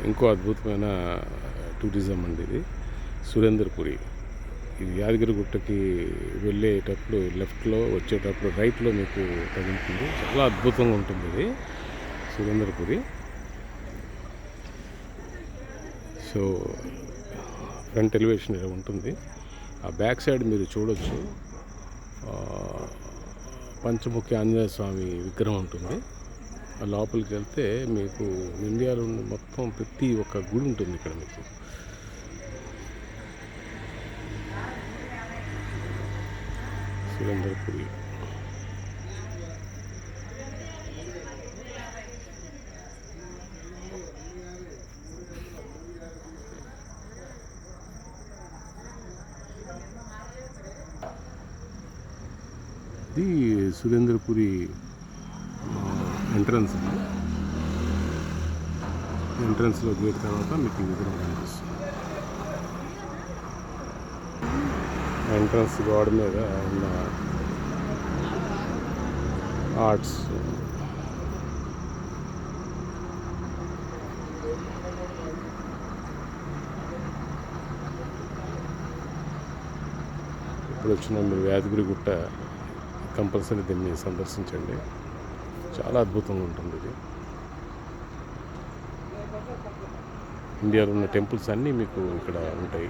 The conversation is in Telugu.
ఇంకో అద్భుతమైన టూరిజం అండి ఇది సురేంద్రపురి. ఇది యాదగిరిగుట్టకి వెళ్ళేటప్పుడు లెఫ్ట్లో, వచ్చేటప్పుడు రైట్లో మీకు తగులుతుంది. చాలా అద్భుతంగా ఉంటుంది ఇది సురేంద్రపురి. సో ఫ్రంట్ ఎలివేషన్ ఇలా ఉంటుంది. ఆ బ్యాక్ సైడ్ మీరు చూడొచ్చు, పంచముఖి ఆంజనేయ స్వామి విగ్రహం ఉంటుంది. ఆ లోపలికి వెళ్తే మీకు ఇండియాలో మొత్తం ప్రతి ఒక్క గుడి ఉంటుంది ఇక్కడ మీకు. సురేంద్రపురి. ఇది సురేంద్రపురి ఎంట్రన్స్. ఎంట్రన్స్లో గేట్ తర్వాత మీకు ఈ విగ్రహం కనిపిస్తుంది. ఎంట్రన్స్ గోడ మీద ఉన్న ఆర్ట్స్. ఇప్పుడు వచ్చిన మీరు యాదగిరిగుట్ట కంపల్సరీ దీన్ని సందర్శించండి. చాలా అద్భుతంగా ఉంటుంది ఇది. ఇండియాలో ఉన్న టెంపుల్స్ అన్నీ మీకు ఇక్కడ ఉంటాయి.